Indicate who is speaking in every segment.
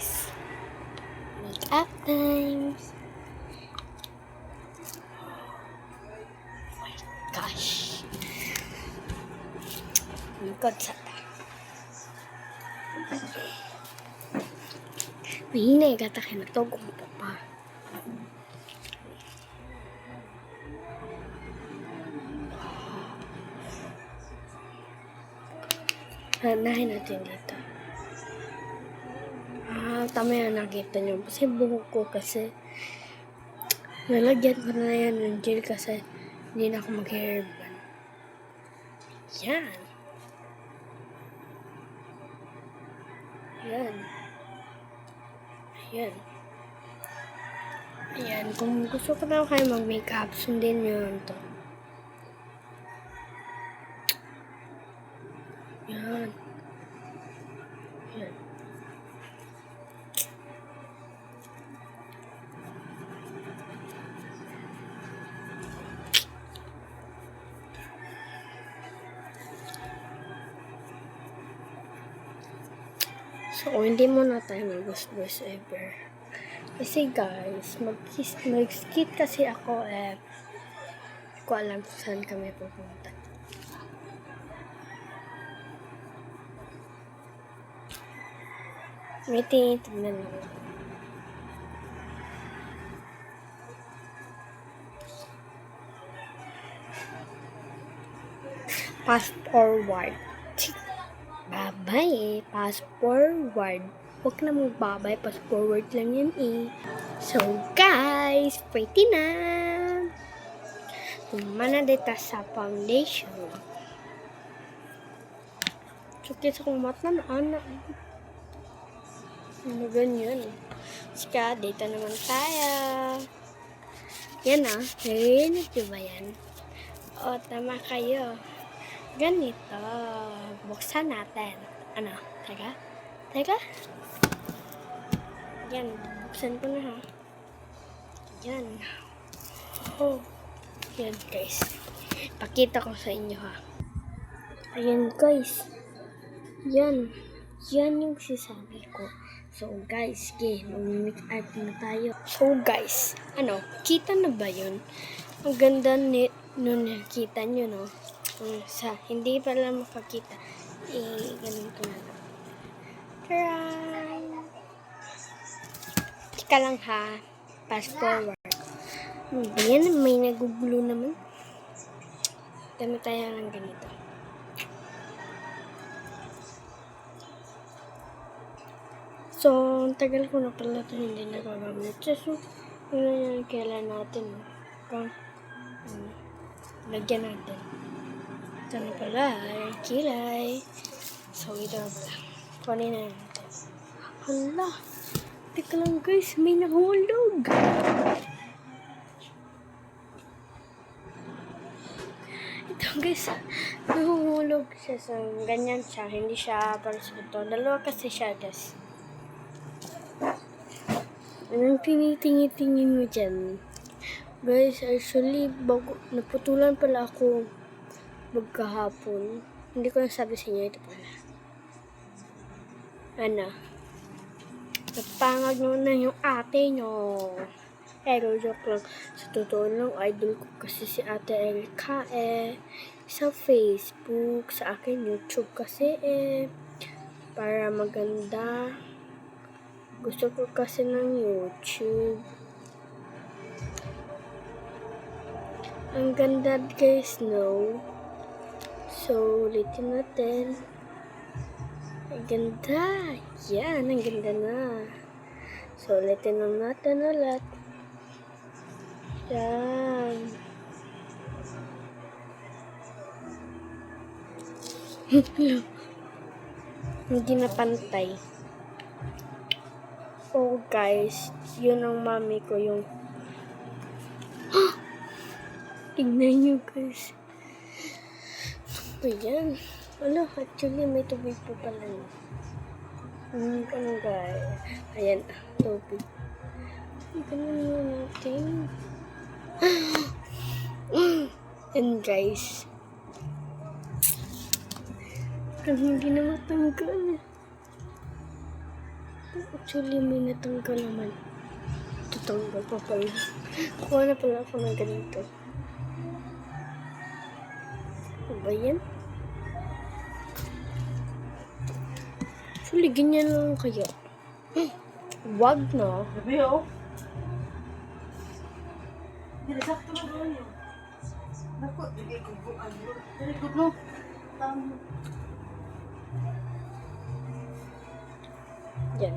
Speaker 1: guys. Make-up times. Oh my gosh. Likod sa ta. Mahina yung gata kinatog mo pa. Hanahin natin dito. Tama yan, nakita nyo. Kasi buhok ko kasi nalagyan ko na yan ng gel kasi hindi na ako mag-hairband. Yan. Yan. Ayan. Ayan. Kung gusto ko na kayo mag-makeup, sundin nyo yun to. Yan. Yan. So, hindi muna tayo mag-bus ever. Kasi guys, mag-skit kasi ako hindi ko alam kung saan kami pupunta. May tinitignan lang. Fast forward. Babay fast forward. Huwag na magbabay, fast forward lang yan So guys, pretty na. Mana dito sa foundation. Sakit sa kong mata na anak. Ano ganyan? Sika, dito naman tayo. Yan narinig nyo ba yan? O, tama kayo. Ganito. Buksan natin. Ano? Teka? Yan. Buksan ko na Yan. Oh. Yan guys. Pakita ko sa inyo Ayan guys. Yan. Yan yung sinasabi ko. So guys, mag-make art na tayo. So guys, kita na ba yun? Ang ganda nung nakita nyo, no? Hindi pala makakita. Ganun ko na lang. Try! Tsaka lang fast forward. Yan, may nagugulo naman. Dami tayo ng ganito. So, ang tagal ko na pala ito hindi nagagamit. So, yun kailan natin. Lagyan natin. Ito na pala, kilay. So, ito na pala. Kunin na natin. Hala! Teka lang guys, may nahulog. Ito guys, nahulog siya. So, ganyan siya. Hindi siya para sa ito. Dalawa kasi siya guys. Anong tinitingin mo dyan? Guys, actually, naputulan pala ako magkahapon. Hindi ko nasabi sa inyo ito pala. Napangag na yung ate nyo. Pero joke lang. Sa totoo lang, idol ko kasi si Ate Erika sa Facebook, sa akin YouTube kasi para maganda. Gusto ko kasi ng YouTube. Ang ganda guys, no? So, ulitin natin. Ang ganda. Yan, ang ganda na. So, ulitin na natin ulit. Yan. Hindi na pantay. Oh guys, yun ang mami ko yung tignan nyo guys. Ayan. Actually may tubig po pala. Guys. Ayan, tubig. Ganun mo natin. And guys. Hindi na matanggal. Actually, may natanggal naman. Tatanggal pa pala. Kuha na pala ako ng ganito. Ano ba yan? Actually, ganyan lang kaya. Wag na.
Speaker 2: Sabi oh. Hindi, sakto na doon yun. Naku, hindi ko po ano. Very good no.
Speaker 1: Yan.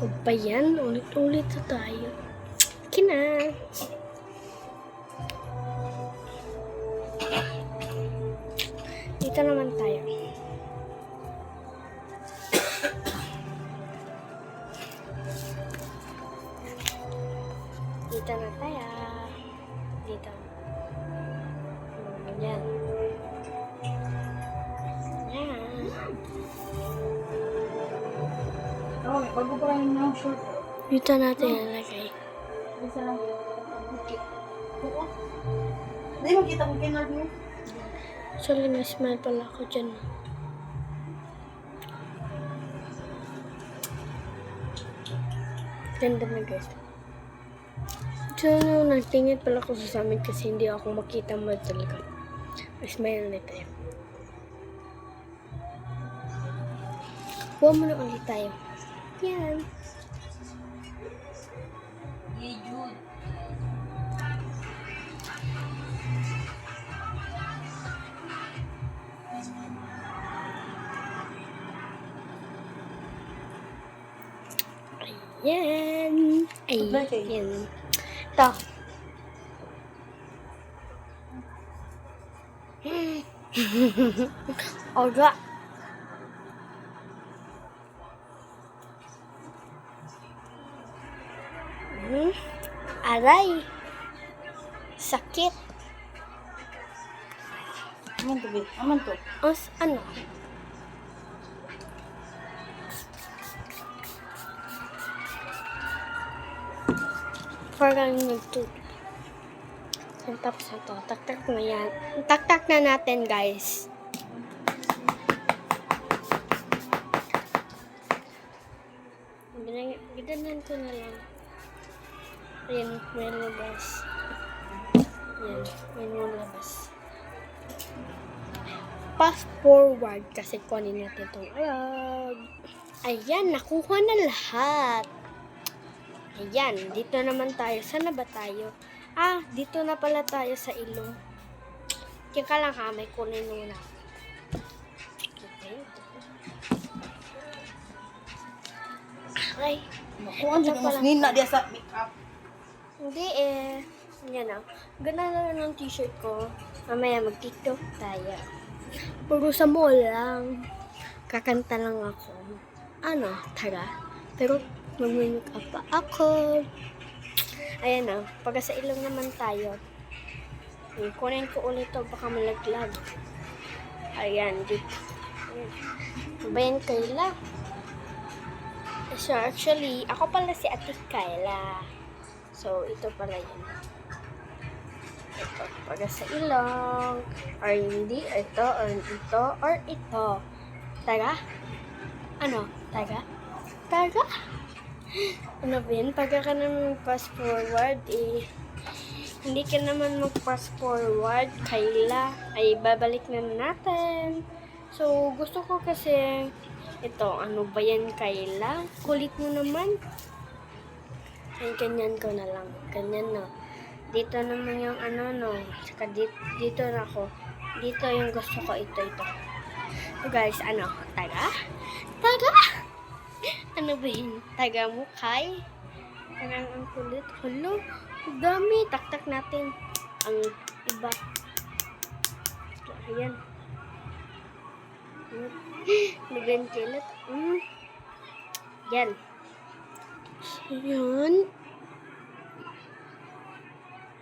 Speaker 1: O ba yan? Ulit-ulit na tayo. Kina. Dito naman tayo. Dito na tayo. Dito. Yan. Yan.
Speaker 2: Oh, may bago pa rin ng short.
Speaker 1: Dito natin nalagay.
Speaker 2: Isa lang. Okay. Oo. Hindi makita ko kinard mo.
Speaker 1: Actually, na-smile pala ako dyan. Ganda na guys. So, nagtingin pala ako sa amin kasi hindi ako makita mo talaga. Smile na tayo. Huwag mo na ulit tayo. Yan.
Speaker 2: Hey, Jude.
Speaker 1: Ayan. Ayan. Ito. Oga. Aray. Sakit.
Speaker 2: Aman to, babe. Aman to.
Speaker 1: Ano? Parang nagtutulog. Tapos na to. Tak-tak na yan. Tak-tak na natin, guys. Gidanan ko na lang. Ayan, may labas. Ayan, may labas. Fast forward kasi kunin natin itong vlog. Ayan, nakuha na lahat. Ayan, dito naman tayo. Saan na ba tayo? Dito na pala tayo sa ilong. Diyan ka lang ha, may kunin muna. Okay. Ay,
Speaker 2: Naku, ang dyan mas nina dia sa makeup.
Speaker 1: hindi eh. Yan o. Ganda na ng t-shirt ko. Mamaya mag-tiktok tayo. Puro sa mall lang. Kakanta lang ako. Tara. Pero mag-make up pa ako. Ayan o. Pagka sa ilong naman tayo. Kunin ko ulit to. Baka malaglag. Ayan. Dito. Ayan. Bayan Kayla. So, actually, ako pala si Ate Kayla. So, ito pala yun. Ito. Pagka sa ilong. Or hindi. Ito. Or ito. Or ito. Taga? Taga? Taga? Ano ba yun? Pagka ka naman pass forward, hindi ka naman mag-pass forward, Kayla, ay babalik na natin. So, gusto ko kasi, ito, ano ba yan, Kayla? Kulit mo naman. Ay, ganyan ko na lang. Ganyan, no. Dito naman yung saka dito na ako. Dito yung gusto ko, ito. So, guys, taga? Taga? Ano ba yun? Taga mo, Kay? Parang ang kulit. Hello? Ang dami. Tak-tak natin. Ang iba. Ayan. Nag-ventilat. Yan. Yan.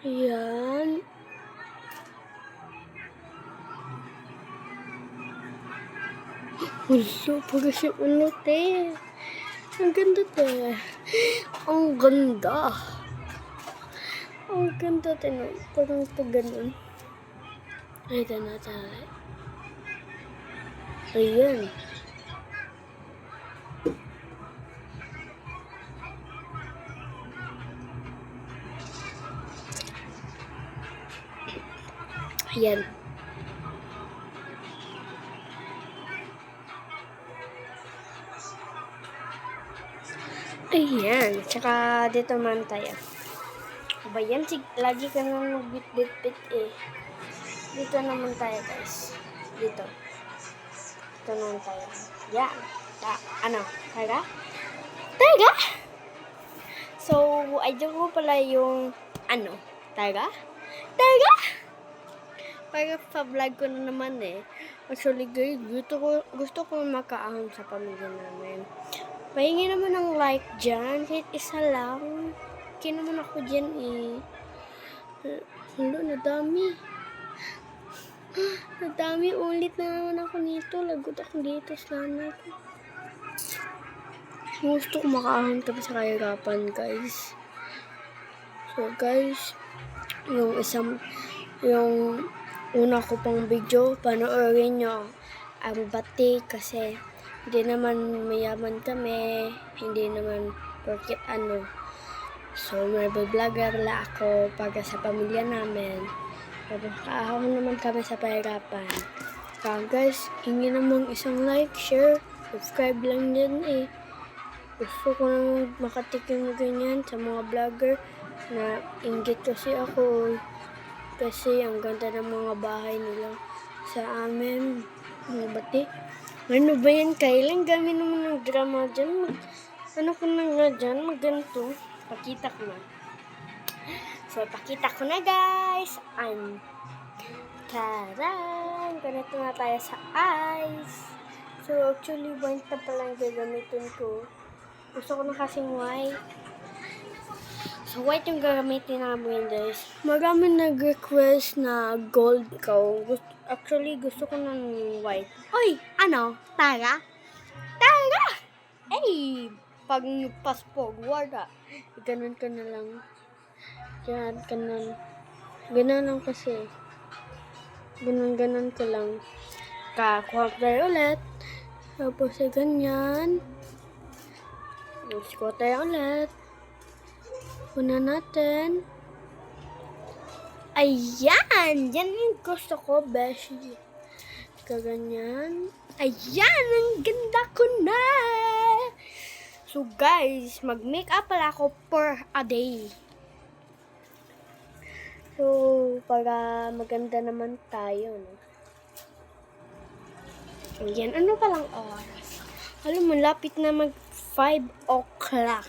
Speaker 1: Yan. Hello, pag siya te. Ang ganda, te. Ang ganda. Ang ganda, te. Parang pag ganun. Ay, ito na tayo. Ayan. Yan. Ayan. Tsaka dito man tayo. Ba yan? Lagi ka nang magbit-bit-bit eh. Dito naman tayo guys. Dito. Dito naman tayo. Yan. Ano? Taga? Taga? So, idol ko pala yung ano? Taga? Taga? Para pa-vlog ko na naman eh. Actually guys, gusto ko makaahon sa pamilya namin. Pahingi naman ng like dyan. Kahit isa lang. Naman ako dyan eh. Hello, nadami. Nadami ulit na naman ako nito. Lagot ako dito sa nanay ko. Gusto ko makaahon kami sa kahirapan guys. So guys, yung una ko pang video, panoorin nyo ang bati kasi hindi naman mayaman kami, hindi naman porket ano. So, may vlogger la ako para sa pamilya namin. Kaahon naman kami sa pahirapan. Kaya guys, hingi namang isang like, share, subscribe lang din eh. Gusto ko namang makatikim ganyan sa mga vlogger na inggit kasi ako. Kasi ang ganda ng mga bahay nila sa amin. Mga bati. Ano ba yan? Kailan gawin naman ng drama dyan? Ano ko na nga dyan? Magganto. Pakita ko na. So, pakita ko na guys. Taran! Ganito na tayo sa eyes. So, actually, white na palang gagamitin ko. Gusto ko na kasing white. So, white yung gagamitin namin guys. Maraming nag-request na gold ko. Actually, gusto ko ng white. Oy! Ano? Taga? Taga! Ay! Pag fast forward ganun ka na lang. Yan, ganun. Ganun lang kasi. Ganun ka lang. Kakuha tayo ulit. Tapos ganyan. Kuha tayo ulit. Una natin. Ayan! Yan yung gusto ko, beshi. Kaganyan. Ayan! Ang ganda ko na! So guys, mag-makeup pala ako per a day. So, para maganda naman tayo, no? Ayan, ano palang oras? Alam mo, lapit na mag 5 o'clock.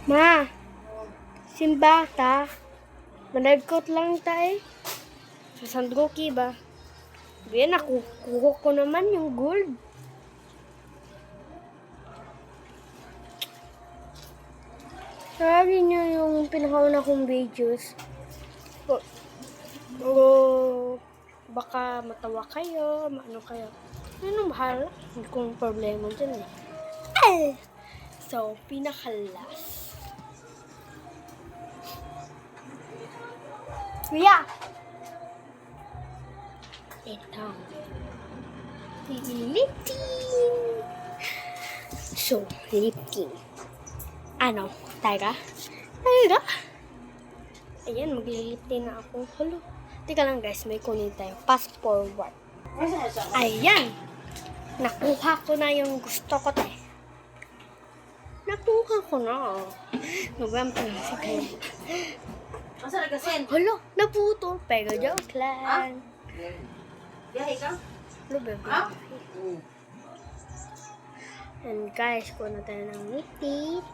Speaker 1: Ma! Simbata, managkot lang tayo. Sa Sandroki ba? Bien, nakukuha ko naman yung gold. Sabi niyo yung pinakauna kong videos. O baka matawa kayo, maano kayo. Ano bahala? Hindi kong problema dyan eh. Ay! So, pinakalas. Kuya! Ito. Lifting! So, lifting. Ano? Taga? Taga? Ayan, maglilifting na ako. Hello. Teka lang guys, may kunin tayo. Fast forward. Ayan! Nakuha ko na yung gusto ko tayo. Nakuha ko na. November na kayo.
Speaker 2: Masa nagkasin?
Speaker 1: Hala, naputo. Pero joke lang.
Speaker 2: Biyahe ka?
Speaker 1: Hello, baby. And guys, kuha na tayo ng lipstick.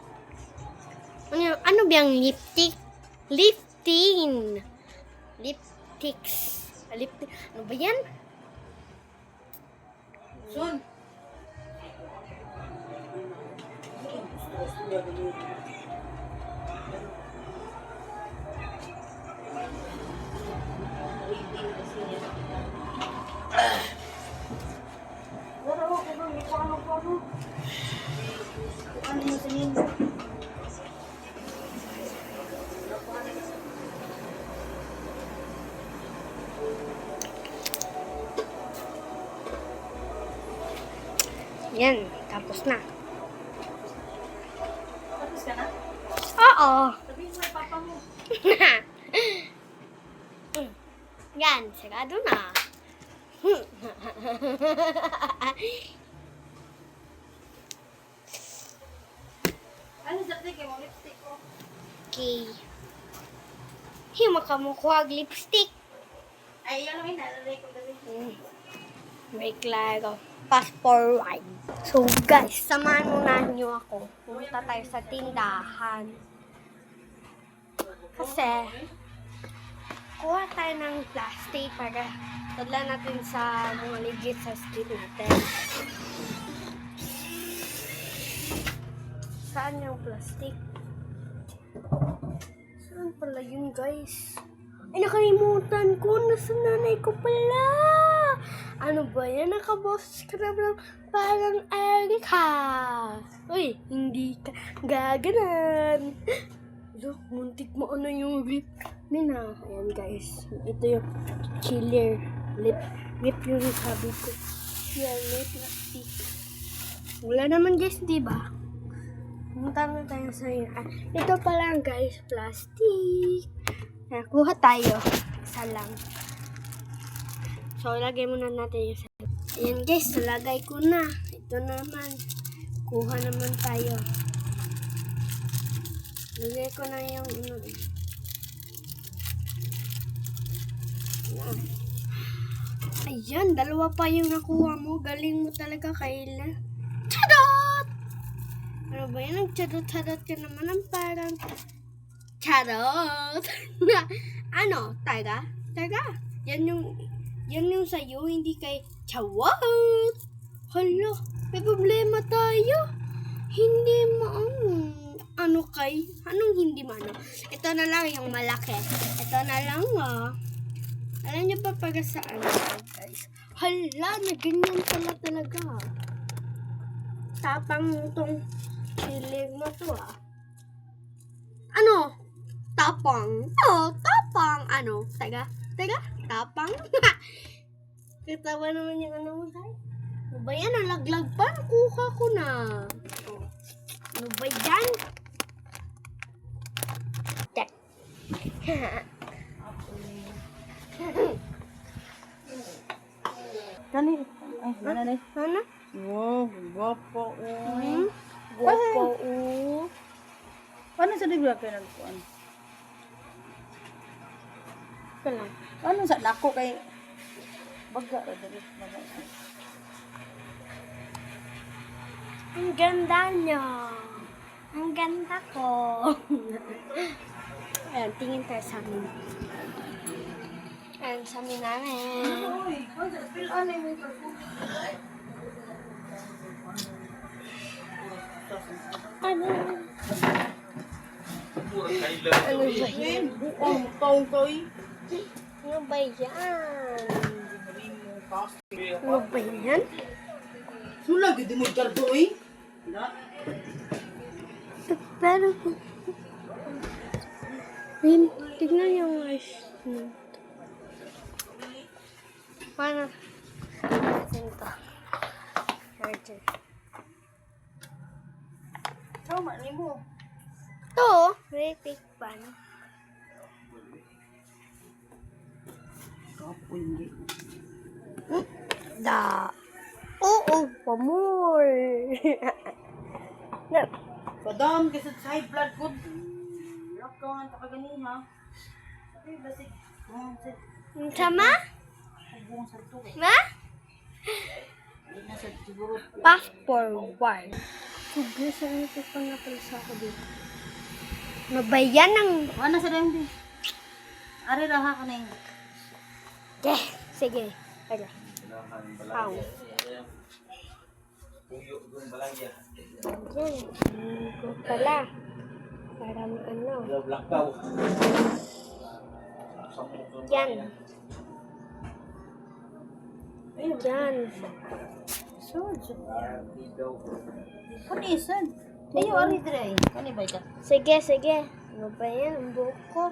Speaker 1: Ano ba yung lipstick? Lifting. Lipsticks. Lipstick. Ano ba yan?
Speaker 2: Sun.
Speaker 1: Yan, tapos na.
Speaker 2: Tapos ka na?
Speaker 1: Oo.
Speaker 2: Sabihin mo, papa mo.
Speaker 1: Yan, sigado na.
Speaker 2: Ano sa tingin mo? Lipstick ko.
Speaker 1: Okay. Hima ka mo kuha lipstick.
Speaker 2: Ay, yan naman nalalay ko dali.
Speaker 1: May klaro. Fast forward. So guys, samahan muna niyo ako. Pumunta tayo sa tindahan. Kasi, kuha tayo ng plastic para tadla natin sa mga legit sa street natin. Saan yung plastic? Saan pala yun, guys? Ay, nakalimutan ko. Nasa nanay ko pala. Ano ba yan? Nakaboses ka na lang parang Erika. Uy, hindi ka gaganan. Look, muntik mo ano yung lip. Mina. Ayan, guys. Ito yung chiller. Lip yung sabi ko. Yan, may plastic. Wala naman, guys, di ba? Punta na tayo sa ito pa lang, guys, plastic. Kuha tayo. Isa lang. So, ilagay muna natin yung isa. Ayan, guys, nalagay ko na. Ito naman. Kuha naman tayo. Lagay ko na yung Ayan, dalawa pa yung nakuha mo. Galing mo talaga, Kayla. Chadot! Ano ba yan? Nag-chadot-chadot ka naman ng parang charot. Ano? Taga? Yan yung sa'yo, hindi kay chawat. Hala, may problema tayo. Hindi ano kay? Anong hindi mo ano? Ito na lang yung malaki. Ito na lang Alam niyo pa para saan, guys? Hala, na ganyan pala talaga. Tapang tong silig mo to Ano? Tapang. Tapang. Ano? Taga? Tapang. Katawa naman yung ano mo tayo. Ano ba yan? Nalaglag pa. Nakuha ko na. Ano ba yan? Check.
Speaker 2: Dali. Ay, dali.
Speaker 1: Ano?
Speaker 2: Wow, guwapo.
Speaker 1: Guwapo.
Speaker 2: Paano sa libra kayo nagpuan?
Speaker 1: Ito lang.
Speaker 2: Paano sa nako kay baga dali.
Speaker 1: Ang ganda niya. Ang ganda ko. Ayan, tingin tayo sa amin. Ayan, sa amin namin.
Speaker 2: Uy, ano mo
Speaker 1: Ano? Ano ba yan?
Speaker 2: Buang taong koy.
Speaker 1: Ano ba yan? Ano ba yan?
Speaker 2: Sulag di mo kardo eh.
Speaker 1: Pero, tignan yung eyes. Paano? Asin to. Charger.
Speaker 2: Tama ni mo.
Speaker 1: Ito, electric pan.
Speaker 2: Kapoy hindi.
Speaker 1: Oo, pa more.
Speaker 2: Padam kasi sa high blood ko. Lock ka nga takaganin ha. Ay, basig.
Speaker 1: Sama?
Speaker 2: Buong sa to eh.
Speaker 1: Ma?
Speaker 2: Hindi na sa siguro.
Speaker 1: Fast forward. Sige, saan ito pa nga pala sa ako dito? Ano ba yan ang...
Speaker 2: Ano sa dahil din? Ari raha ka na yung.
Speaker 1: Sige. Aga. Aw. Diyan. Ko pala. Parang ano. Yan. Yan.
Speaker 2: Kani sad. Ayo ari dire. Kani ba ka?
Speaker 1: Sige. Ano ba yan? Ang buhok ko.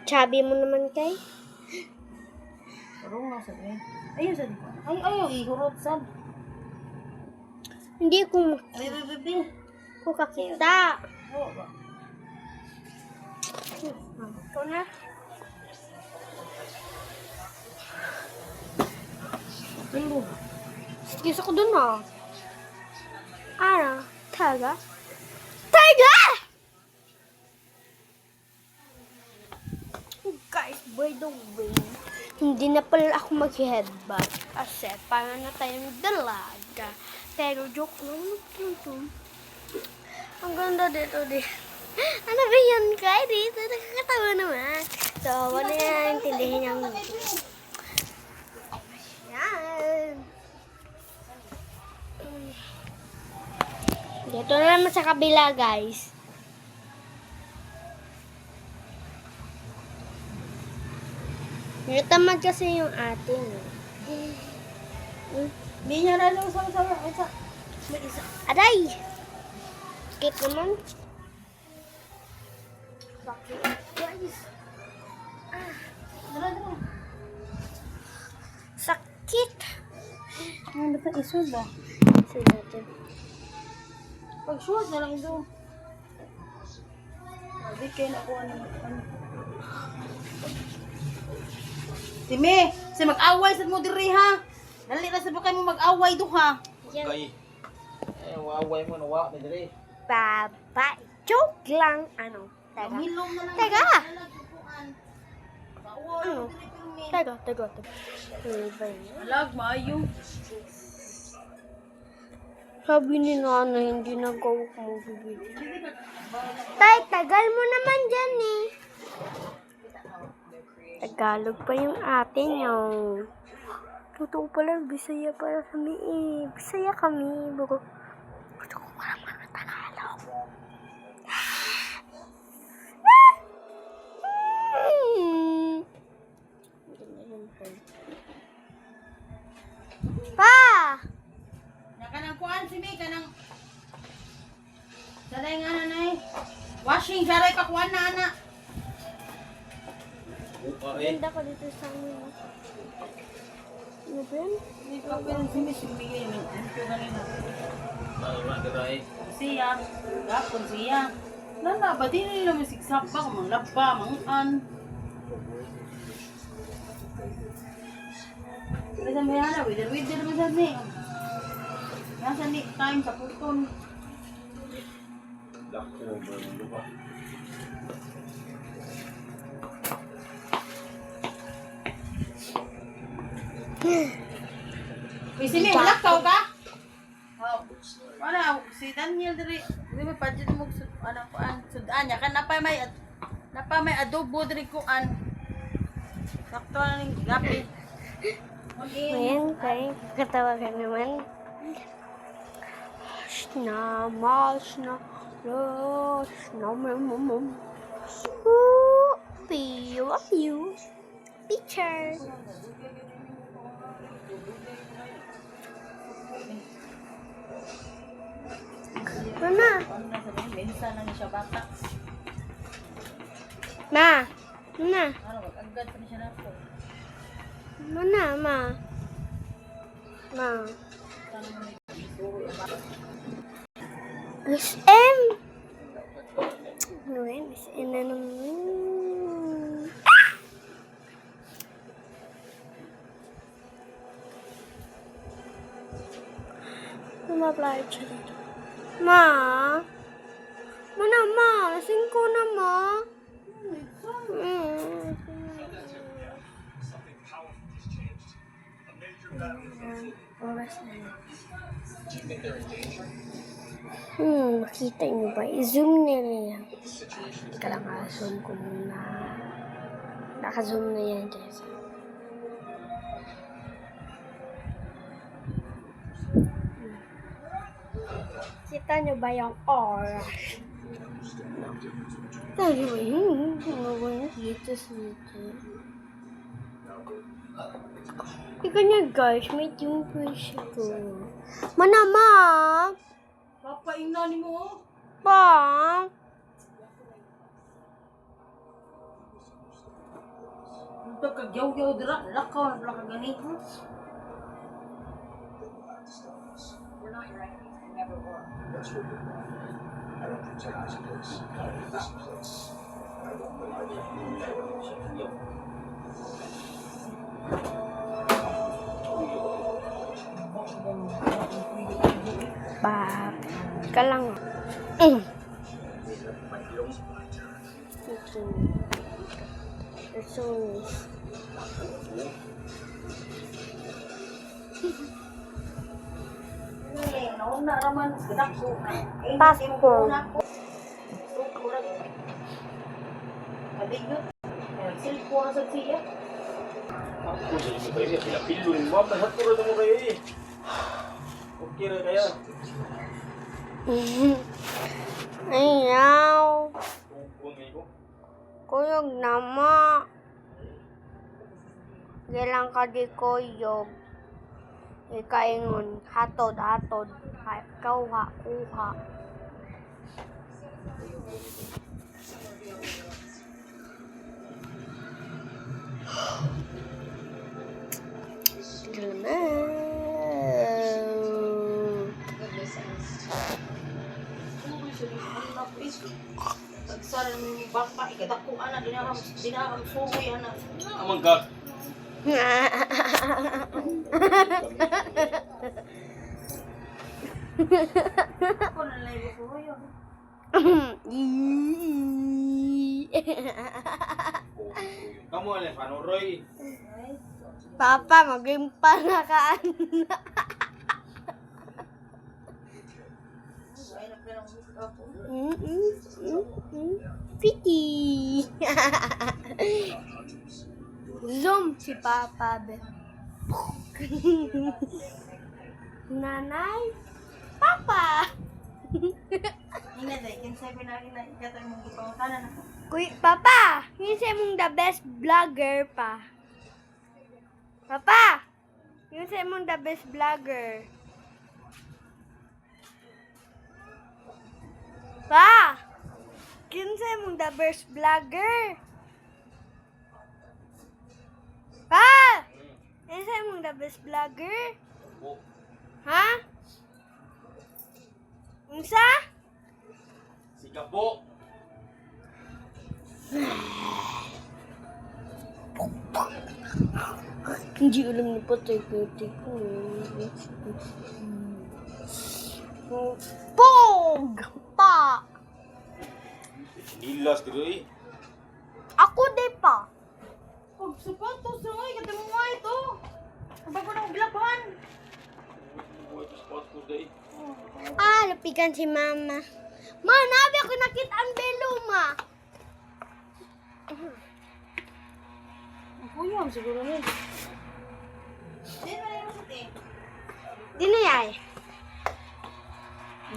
Speaker 1: Chubby mo naman kay.
Speaker 2: Parang nga sabi. Ayun sabi ko. Ay, ayaw, ihurot sad.
Speaker 1: Hindi ko
Speaker 2: Ay, bebe.
Speaker 1: kakita.
Speaker 2: Oo ba?
Speaker 1: Ito na.
Speaker 2: Tulo.
Speaker 1: Excuse ako dun ah. Ano? Taga? Taga! Guys, by the way, hindi na pala ako mag-headbutt. Kasi, parang na tayong dalaga. Pero joke lang. Ang ganda dito di. Ano ba yan, Kai? Dito, nakakatawa naman. So, wala na intindihin yung... Yan. Dito na naman sa kabila, guys. Natamad kasi yung ating.
Speaker 2: Hindi niya na lang sa may isa.
Speaker 1: Aray! Sakit naman. Sakit, guys.
Speaker 2: Dala.
Speaker 1: Sakit.
Speaker 2: Ano ba isod ba?
Speaker 1: Kasi natin.
Speaker 2: Pag shoot na lang ito. Sabi kayo nakuha naman. Simi, mag-away sa mo diri ha. Dali na sa mo kayo mag-away do ha.
Speaker 1: Yan.
Speaker 3: Kay. Ay, away mo nawa na dire.
Speaker 1: Baba. Joke lang. Ano? Teka.
Speaker 2: Hilom na lang.
Speaker 1: Teka.
Speaker 2: Ano?
Speaker 1: Teka. Ano ba yun?
Speaker 2: Alag, maayo.
Speaker 1: Sabi ni Nana, hindi nag-go mo bibili. Tay, tagal mo naman dyan eh. Tagalog pa yung atin yung. Totoo pala, Bisaya para kami eh. Bisaya kami. Bago, gusto ko parang mga Tagalog. Pa!
Speaker 2: Kanang kuan Simi, kanang Saray nga nanay. Washing, saray ka kuan na ana.
Speaker 3: Okay.
Speaker 1: Ganda ko dito sa amin. Ano ba yan?
Speaker 2: Hindi ka pwede Simi, sumigay ng intyo ganina.
Speaker 3: Ay, magray.
Speaker 2: Siya, gapon siya. Nana, ba di nila masiksak pa kung manglaba, mangan. Bisa mo yan, wither mo sa ni. Nasa ni time sa puton.
Speaker 3: Dako ba lupa.
Speaker 2: Simi, walakaw ka? Oh. Wala, si Daniel diri. Di ba pa dito mo ano kuan sudan niya kan napa may adobo diri kuan. Sakto na ning gapi.
Speaker 1: Ayan, kay katawa ka naman. Mas na, mamam. Piu. Picture. Mama.
Speaker 2: Minsan lang siya bata.
Speaker 1: Ma.
Speaker 2: Ano, agad pa siya nako.
Speaker 1: Ma. SM. Ano yan? SM na naman. Mama-apply siya dito. Ma. Lasing ko na, Ma. Oras na yun. Makita nyo ba? I-zoom nila yan. Teka lang, zoom ko muna. Naka-zoom na yan, Jessa. Kita nyo ba yung oras? Tayo ba yun? Dito. Ika niya guys, may toothbrush ko. Manama!
Speaker 2: Papaingna ni mo.
Speaker 1: Pa!
Speaker 2: Ito kagyaw-yaw dira, lakaw na pala kaganito.
Speaker 4: That's what you're wrong. I don't protect this place. I own this place. I want the life of you.
Speaker 1: Pa, ka lang. It's so nice.
Speaker 2: Nauna raman, ginakso.
Speaker 1: Pasko.
Speaker 2: Kadigyot. Silpo na sa siya.
Speaker 3: Ako sa inyo kayo. Pinapilo yung mama. Haturo na mo kayo eh. Okay na kaya.
Speaker 1: Ayaw.
Speaker 3: Kung ngayon ko.
Speaker 1: Kuyog nama. Gilang ka di kuyog. Ikaingon, hatod. Ikaw kuha.
Speaker 2: Nagsara mo yung bangka, ikadako anak, dinakam suwi anak.
Speaker 3: Amang God.
Speaker 2: Ako na lang yung suwi yun.
Speaker 3: Kamu alin, paano Roy?
Speaker 1: Papa, maging panakaan.
Speaker 2: Ay, nagpirang ako.
Speaker 1: Piti. Zoom si Papa. Nanay. Papa.
Speaker 2: Ingat eh, kinsay pinagin na ikatay mong gipangutanan ako.
Speaker 1: Papa, yun mong the best vlogger pa. Papa, yun mong the best vlogger. Pa, yun mong the best vlogger. Pa, yun mong the best vlogger. Ha? Unsa?
Speaker 3: Sika po.
Speaker 1: Hindi alam ni Patay ko. Pog! Pa!
Speaker 3: Nilas dito eh.
Speaker 1: Ako di pa.
Speaker 2: Pag sapatos na nga, ikatay mo nga ito. Bago na maglaban.
Speaker 3: Buhay pa spot ko dahil.
Speaker 1: Lapikan si Mama. Ma, nabi ako nakita ang beluma.
Speaker 2: Ang kuyam siguro na. Sino na yung suti?
Speaker 1: Dinayay.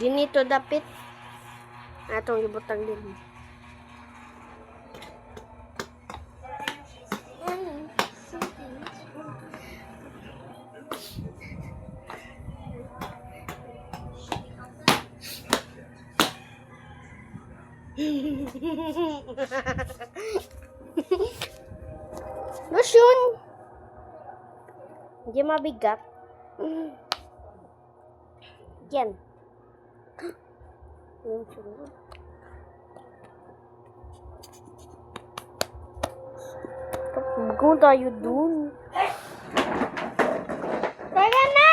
Speaker 1: Dinito dapit. Atong ibutang din. Lotion. Hindi mabigat. Yan. Yan siguro. Kung tayo dun. Tara na!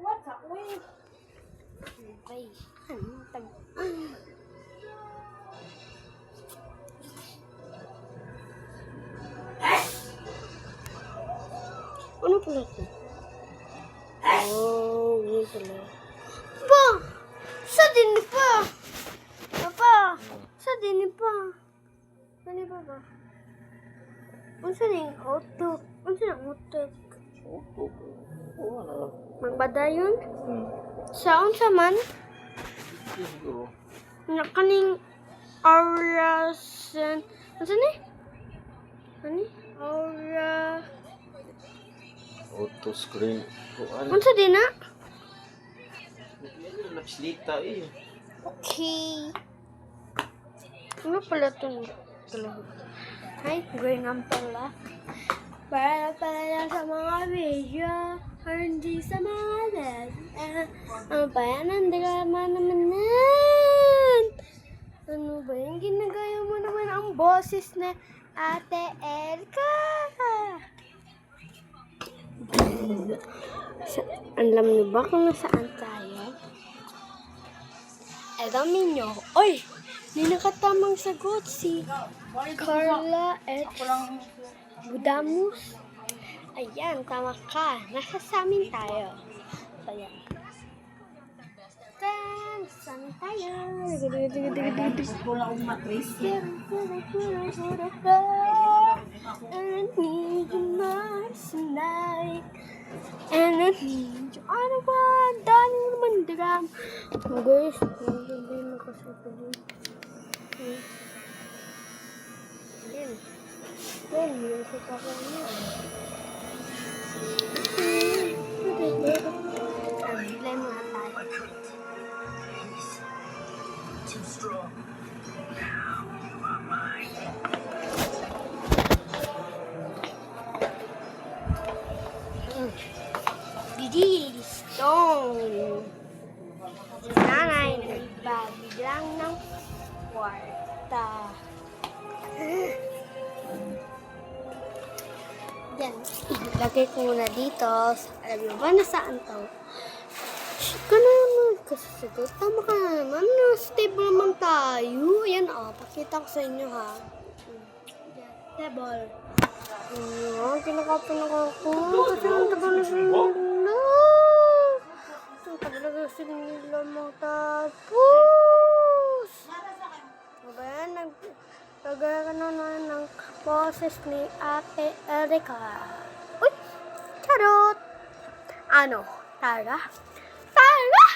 Speaker 2: What's up, wait?
Speaker 1: Ay, ano pala ito? Oh, yun pala. Pa! Sa din pa! Papa! Sa din pa! Ano pa ba? Ano sa din? Auto. Ano sa din? Auto. Magbadayon? Saan sa man?
Speaker 3: Siguro.
Speaker 1: Nakaning Aurasan. Ano sa ni? Ano? Aura...
Speaker 3: Auto screen.
Speaker 1: Ano sa din na?
Speaker 3: Napsilita eh.
Speaker 1: Okay. Ano pala ito? Ay, going on pala. Para sa mga video, or hindi sa mga net. Ano ba yan? Ang drama naman yan. Ano ba yan? Ginagaya mo naman ang boses na Ate Elka. Alam niyo ba kung nasaan tayo? Alamin niyo. Oy! May nakatamang sagot si Carla at Budamus. Ayan, tama ka. Nasa sa amin tayo. So, ayan. Sa amin tayo.
Speaker 2: Wala akong matris.
Speaker 1: And I need you more tonight. And I need you. Ano ba? Dami naman drum. Guys, hindi nakasabi din. Ayan. Ayan, music ako niya. Bilay mga tayo. Didi Stone. Si nanay nagbabiglang ng kwarta. Yan. Lagay ko muna dito. Alam niyo ba na saan to? Ka na naman kasasagot. Tama ka na naman. Stable naman tayo. Ayan pakita ko sa inyo ha. Table. Kinakapin ako. Kasi ang tagal na sila. Ang tagal na sila matapos. Mabayan, nagkagaya na ng boses ni Ate Erika. Uy! Charot! Ano? Tara? Tara!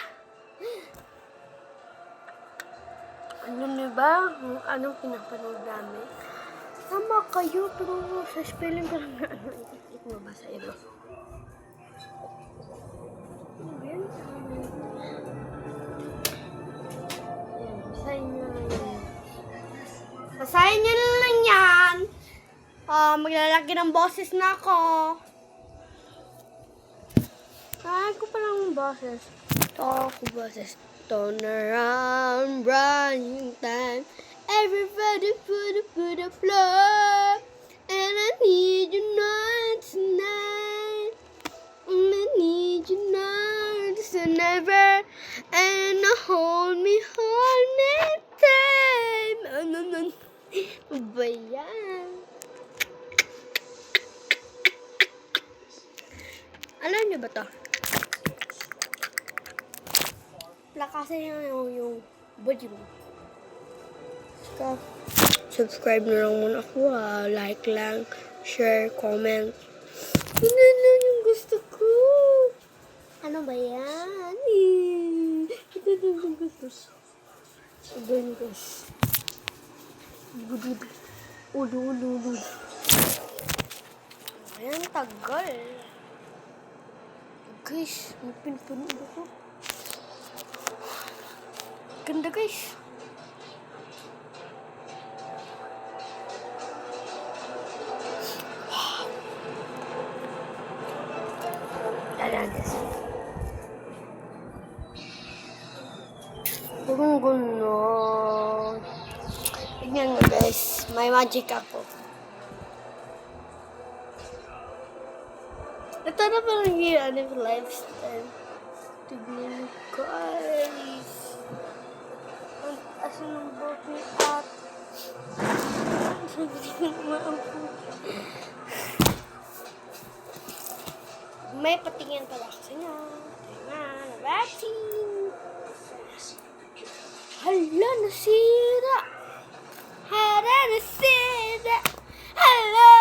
Speaker 1: Ano niyo ba? Anong pinapanood namin? Tama kayo, pero sa spelling ko lang na ikit mo ba sa iba? Ayan. Basahin nyo lang yan. Basahin nyo lang yan! Maglalaki ng boses na ako. Ko pa lang boses. Ito ako boses. Turn around, running time. Everybody put a floor. And I need you not tonight. And I need you not to never. And hold me time. Ano ba yan? Alam niyo ba to? Lakasan niyo yung volume. Subscribe na lang muna ako like lang, share, comment. Yun na yung gusto ko. Ano ba yan? Ito yung gusto ko. Ito yung gusto. Ulu. Ayan, tagal. Guys, may pinpunin ako. Ganda guys. Gulong-gulong. Tignan mo guys, may magic ako. Ito na parang yung lifestyle. Tignan mo guys. Ang taas ng boat ni At. May patingin pala kasi nga. Vaccine! Hala, nasira! Hello!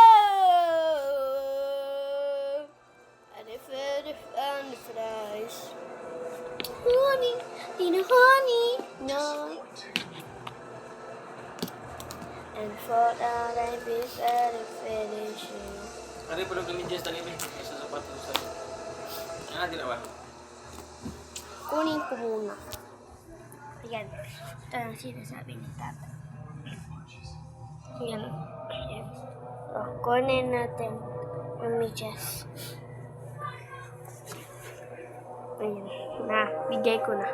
Speaker 1: And the fries. Honey, no. And for that I be finishing.
Speaker 3: Ano yung pulog ng medyas na nila? Sa sapatos sa... Ano din ba?
Speaker 1: Kunin ko muna. Ayan. Ito ang sinasabi ni Tata. Ayan. Ayan. So, kunin natin. yung medyas. Ayun. Na, bigay ko na.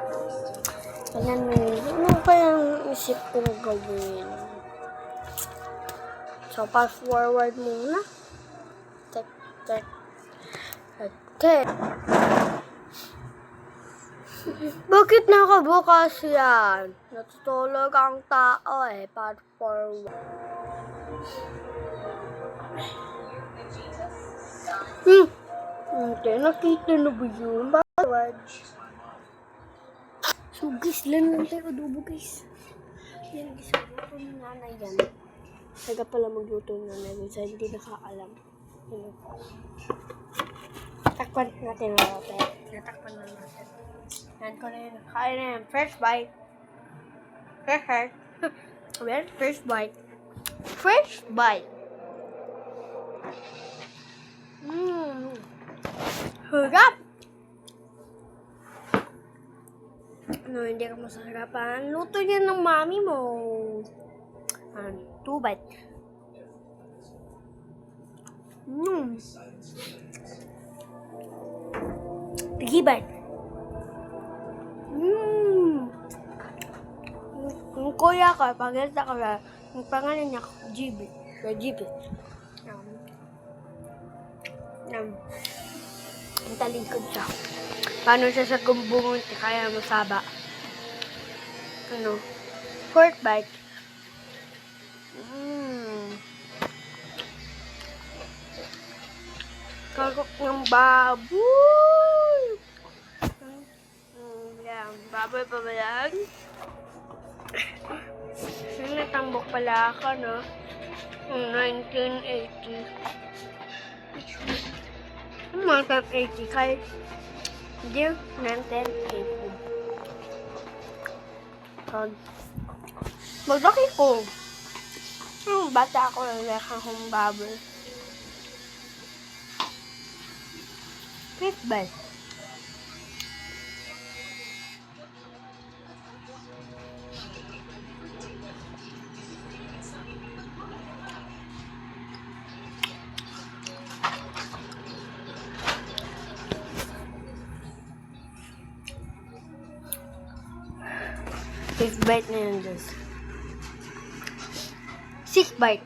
Speaker 1: Ayan, ano kayang isip ko gawin? So, fast forward muna. Tek. Bakit nakabukas yan? Natutulog ang tao eh. Fast forward. Hindi, nakita na ba yun? Forward. So guys, lang tayo adobo guys. Yan guys, magluto ni nanay yan. Taga pala magluto ni nanay guys, hindi nakaalam. Ano? Takpan natin ang rote. Natakpan na natin. Yan ko na yun. Kain na yan. First bite. Well, first bite. First bite. Harap! No, hindi ka masaharapan. Luto yan ng mami mo. 2 bite. Piggy-bite. Yung kuya ko, pagkita ko na, yung pangalan niya, GB. Ang talikod siya. Paano siya sa gumbungunti, kaya masaba. Ano? Pork bite. Kagok ng baboy. Yan, baboy pa ba yan? Natambok pala ako, no? 1980. 1980, kaya hindi, 1980. Maglaki ko. Bata ako lang akong baboy. Fifth bite. Fifth bite na yun, guys. Sixth bite.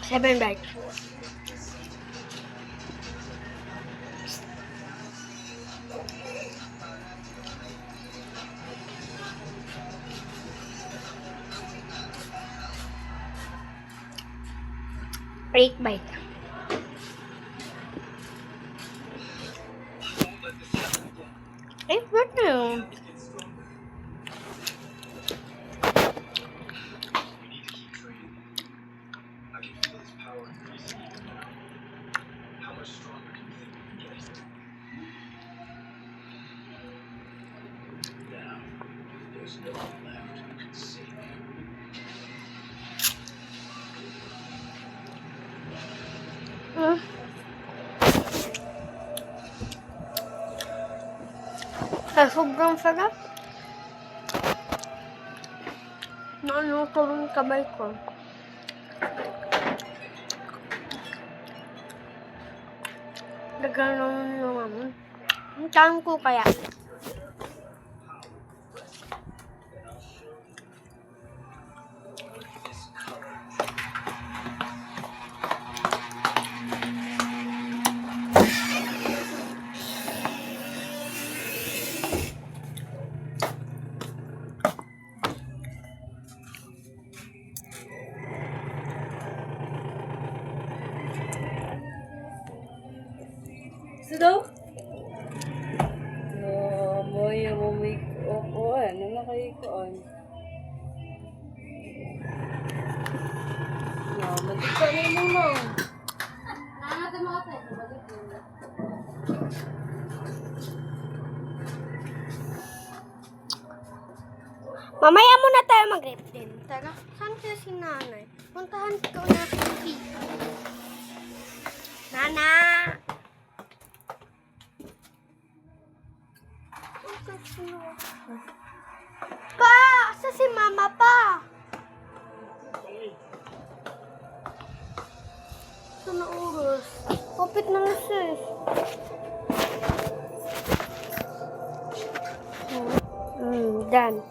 Speaker 1: Seven bite. Eight bite. Eight bite na yun. Sobrang sarap. Naluto yung kamay ko. Dagan lang yung naman. Ang tahan ko kaya.
Speaker 2: Daw? Moy ko ano na kayo ko on. No, magkita na mo. Nangat mo ate,
Speaker 1: Mamaya muna tayo mag-rip din. Tara, saan siya si nanay? Puntahan ko na si Nana! Pa! Asa si mama pa? Sana oras? Kapit na na sis. Dan.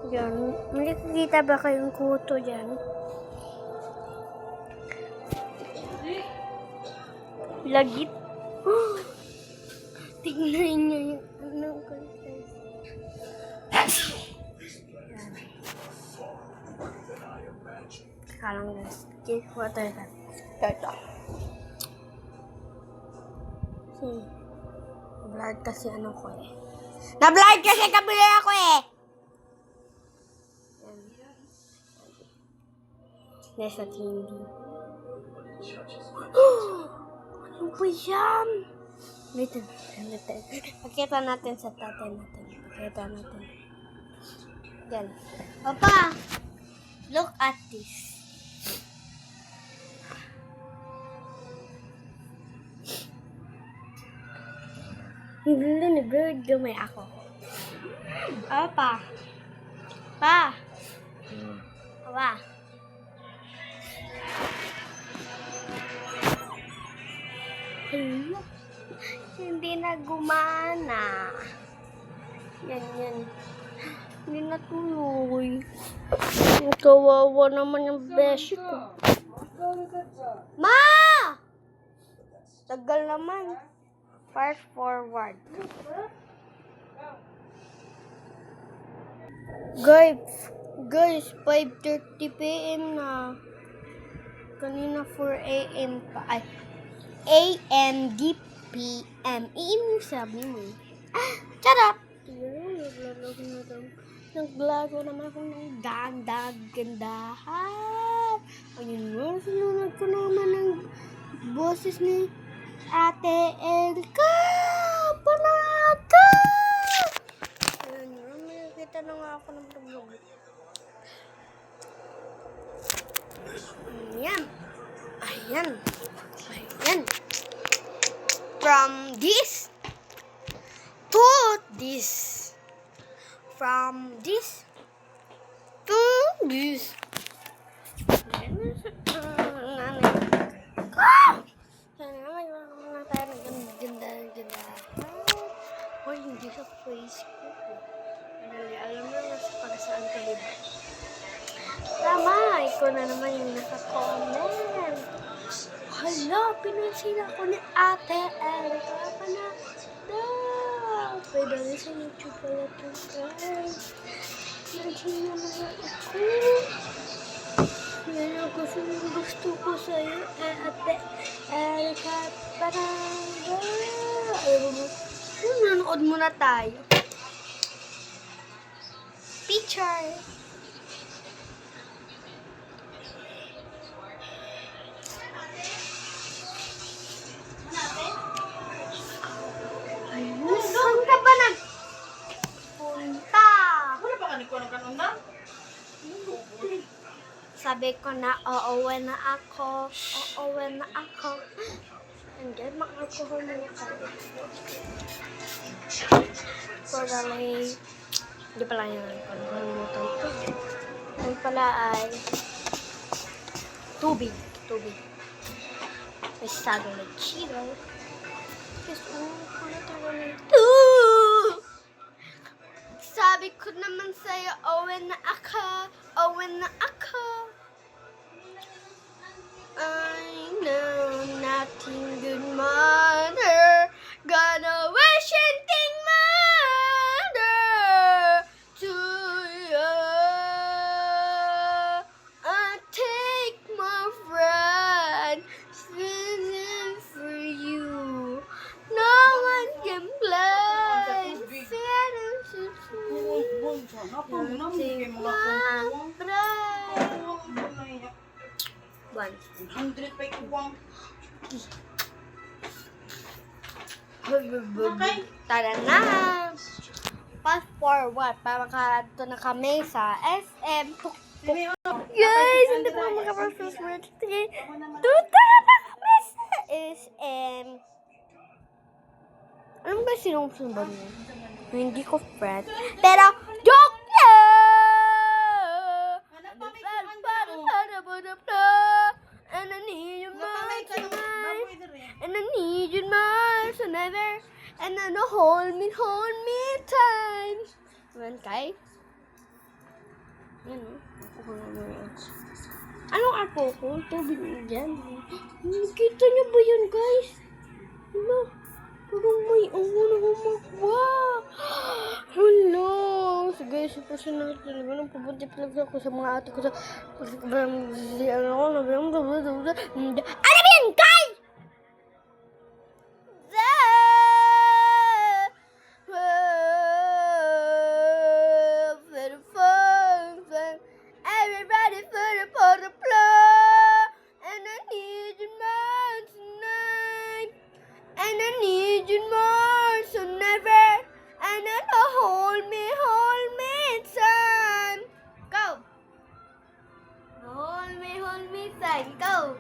Speaker 1: Yan. May nakikita ba kayong kuto dyan? Lagit. Tingnan niyo yung ano ko. Kalang guys. Okay, water that. Ito. Na-blurred kasi ano ko eh. Na-blurred kasi kabila ako eh! Nasa hindi. Ano ba yan? Wait. Pakita natin sa tatay natin. Pakita natin. Yan. Papa! Look at this. Hindi ni bird gamay ako. Pa. Pa. Pa. Hala. Hindi na gumana. Yan. Hindi na tuloy. Kawawa naman yung beshi ko. Ma! Tagal naman. Fast forward. Guys, 5:30 p.m. na. Kanina 4 a.m. pa. Ay, a.m. di p.m. Yung sabi mo. Charap! Naglago naman ako ng gandahan. Ayun nga, sinunod ko naman ng boses ni Ate Elka! Panata! Ayun nga, may nakita na nga ako ng vlog. Ayan. From this to this. From this to this. Ganda. Hoy, hindi sa Facebook. Alam mo na para saan ka liba. Tama, ikaw na naman yung naka-comment. Hala, pinansin ako ni Ate Erika. Pwede rin sa YouTube pala ito, guys. Nandiyan na naman ako. Yan ang gusto ko sa'yo, Ate Erika. Nanonood muna tayo. Picture. Saan ka ba nagpunta?
Speaker 2: Wala ba ka ng kanundan?
Speaker 1: Sabi ko na, uuwi na ako. And then, mag-alcohol na tayo. Probably, hindi pala yun. Palimutan ko. Yan pala ay tubig. May sago na chilo. Sabi ko naman sa'yo, uuwi na ako. I know nothing good mother gonna wish anything mother to you. I take my friend singing for you. No one can play. One.
Speaker 2: 100 pa ikuwang.
Speaker 1: Okay. Tara na! Fast forward para makadto na kami sa SM Tuktuk. Guys, hindi pa makapag-fast Tuta na kami sa SM. Alam ba sinong ba niya? Hindi ko friend. Pero, joke lang! And I need you
Speaker 2: Napamay
Speaker 1: more
Speaker 2: ka ng
Speaker 1: tonight.
Speaker 2: baboy diri.
Speaker 1: And I need you more so never. And then hold me tight. Ayan, kay? Yan, oh. Ako na mo yan. Anong ako ko? Tubig mo dyan. Nakita niyo ba yun, guys? Ano? Parang may wow! Hello! So guys, personal talaga nang pupunti talaga ako sa mga ate ko sa ano ba yan, guys? Everybody for the floor, and I need you more tonight, and I need you more so never, and then hold me tight. Go. Hold me tight. Go.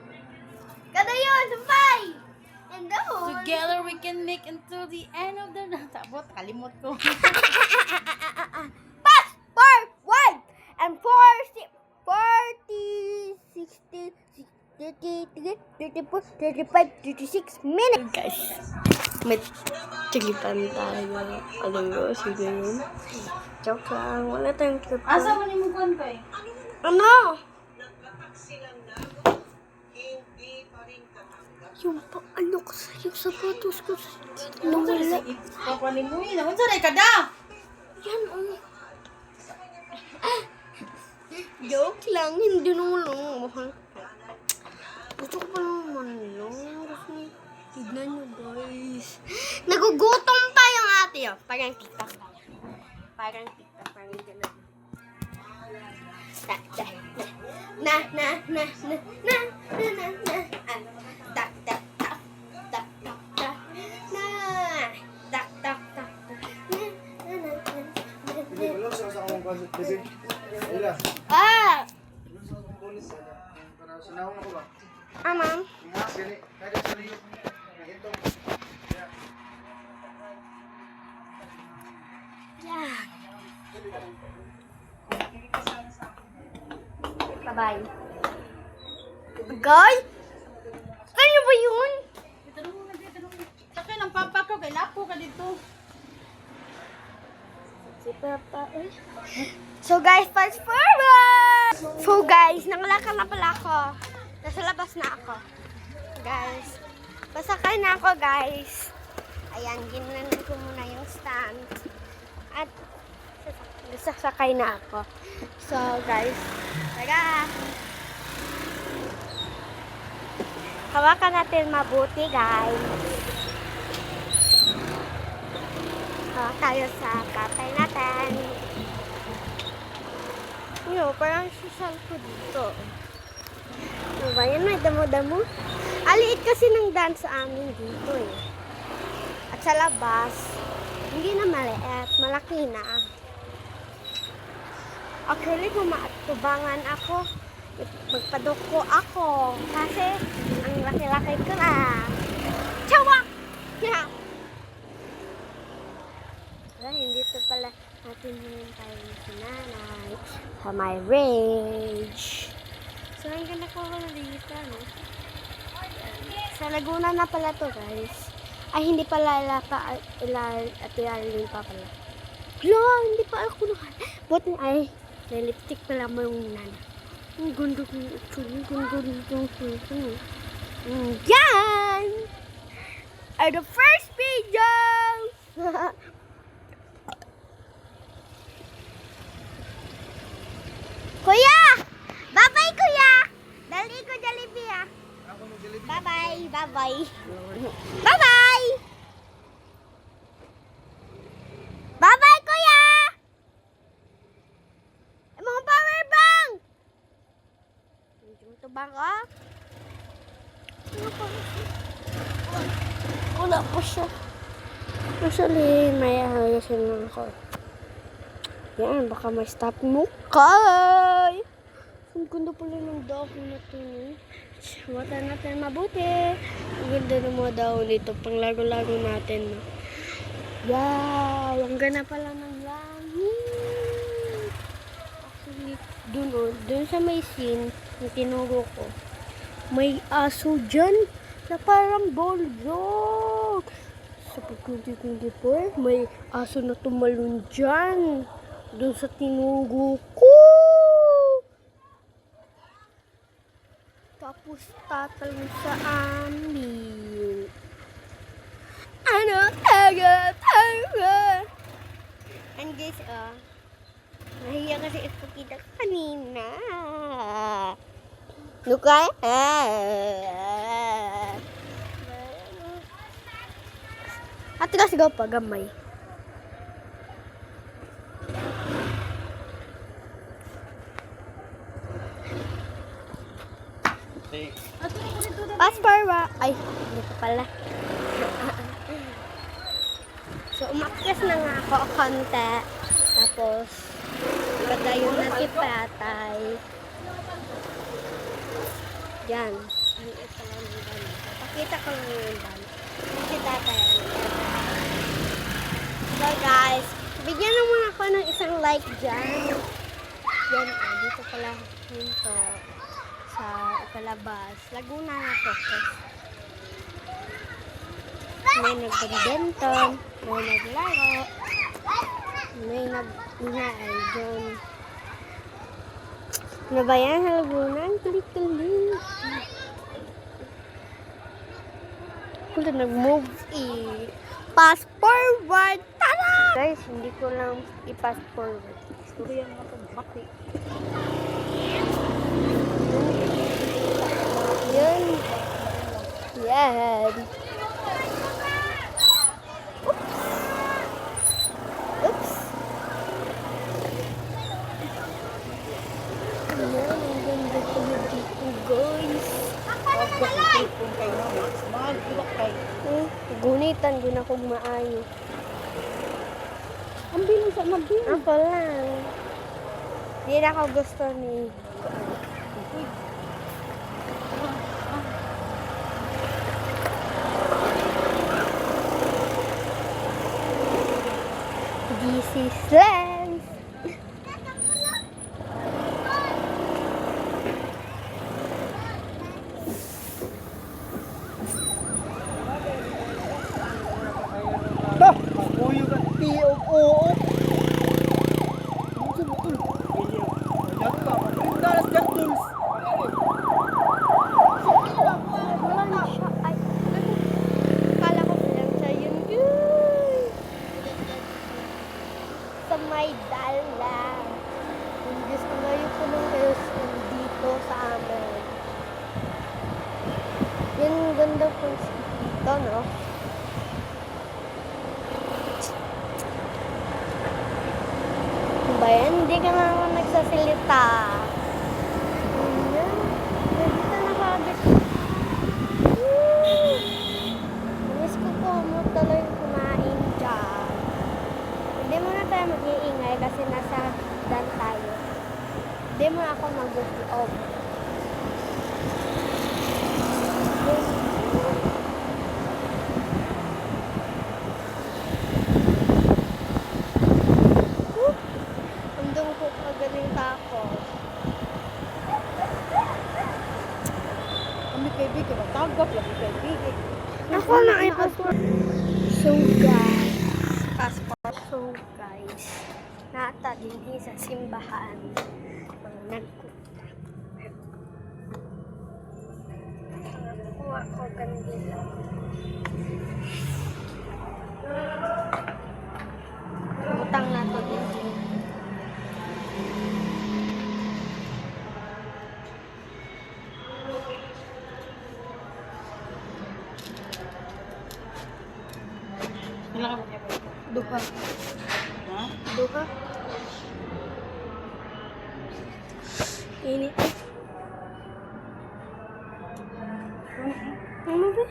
Speaker 1: Kada yun, sabay. And the hold.
Speaker 2: Together we can make until the end of the night. Tabot, kalimot ko.
Speaker 1: Pass! Forward! And 40, 60, 33, 34, 35, 36 minutes. Guys, may tilipan tayo. Alam mo, sige yun. Joke lang. Wala tayong trip.
Speaker 2: Asa man yung mukuan kay?
Speaker 1: Ano? Yung ano ko sa yung sapatos ko sa nawala.
Speaker 2: Papanin mo yun. Unsa rin ka da?
Speaker 1: Yan, joke lang, hindi naman mahal. Gusto ko pa naman lang. Kasi, tignan nyo guys. Nagugutom pa yung ate yun. Parang tiktok. Parang gano'n.
Speaker 4: Belum sa akong konsit, baby. Ila.
Speaker 1: Ah!
Speaker 4: Para sinahon ako ba?
Speaker 1: Ma'am.
Speaker 4: Nga, gani. Kada sa liyo. Ito.
Speaker 1: Yeah. Bye-bye. Guy? Ano ba yun?
Speaker 2: Tanong mo na dito. Sakay ng papa ko kay lapo ka dito.
Speaker 1: Si Papa eh. So guys, fast forward! So guys, nakalakad na pala ako. Nasa labas na ako. Guys, pasakay na ako guys. Ayan, ginanon ko muna yung stand. At sasakay na ako. So guys, tara! Hawakan natin mabuti guys. Tayo sa katay natin. Parang susal ko dito. Diba? Yan may damo-damo. Aliit kasi ng dance sa amin dito eh. At sa labas, hindi na maliit. Malaki na. Actually, kung maatubangan ako, magpaduko ako. Kasi, ang laki-laki ko na. Chawak! Yeah. Hindi ito pala natin hinintay si nanay sa my rage. So, ang ganda ko na dito, no? Sa Laguna na pala to, guys. Ay, hindi pala ilalim pa pala. Hala, hindi pa ako nahan. Buti ay, may lipstick pala mo yung nana. Ang ganda ko yung actually. Ang ganda ko yung yan! Are the first videos! Kuya! Bye-bye, kuya! Dali ko Jollibee, ha? Bye-bye, bye-bye. Bye-bye! Bye-bye, kuya! Mga power bank! Hindi mo ito bang, oh? Wala po siya. Actually, may ayasin lang ako. Yan, baka may stop mo. Kay! Ang ganda pala ng dahon na ito. Mata natin mabuti. Ang ganda ng mga dahon dito. Pang laro-laro natin. No? Wow! Ang ganda pala ng langit. Actually, dun sa may scene na tinuro ko, may aso dyan na parang bulldog. Sa 2024, may aso na tumalon dyan. Dun sa tinuro ko. Tapos tatalon sa amin. Ano? Taga. And guys, nahiya kasi ipakita ko kanina. Lukay? At kasi ko pa gamay. Asparwa. Ay, dito pala. So, umakyas na nga ako konti. Tapos, padayon na si Patay. Yan. Ito lang yung dami. Pakita ko lang yung dami. Si Tatay. So, guys, bigyan na muna ako ng isang like dyan. Yan, dito pala yun to. Sa Calabas. Laguna na to. May nagbadminton, may naglaro, may nag-inaay dyan. Ano ba yan? Sa Laguna? Ang tulit-tulit. Kung nag-move pass forward. Tara! Guys, hindi ko lang i-pass forward. Gusto yan makagbaki. Yan. Yan. Oops. Ayan, ang ganda ko na dito, guys. Gunitan ko na kung maayo.
Speaker 2: Ang bilis sa mabili.
Speaker 1: Ako lang. Hindi na ako gusto ni... This is Lens.
Speaker 3: Kuyo ka.
Speaker 1: P.O.O. Wala na siya. Ay, kala ko lang siya yun. Sa may dala. Yung gusto ngayon ko nung kayo dito sa amin. Yung ganda po dito, no? Ba yan? Hindi ka naman nagsasalita. Ayan. Dito na kagad. Miss ko po mo tuloy kumain dyan. Hindi muna tayo mag-iingay kasi nasa dan tayo. Hindi muna ako mag-vlog. Andong ko pagaling takot.
Speaker 2: Kami kaibigan, matagap lagi kaibigan.
Speaker 1: Ako na ay passport. So guys, nata din sa simbahan. Nagkuta. Kuha ko kandila. Utang na to din.
Speaker 2: Ilang ka ba?
Speaker 1: Duha.
Speaker 2: Ha?
Speaker 1: Duha. Init. Ano ba?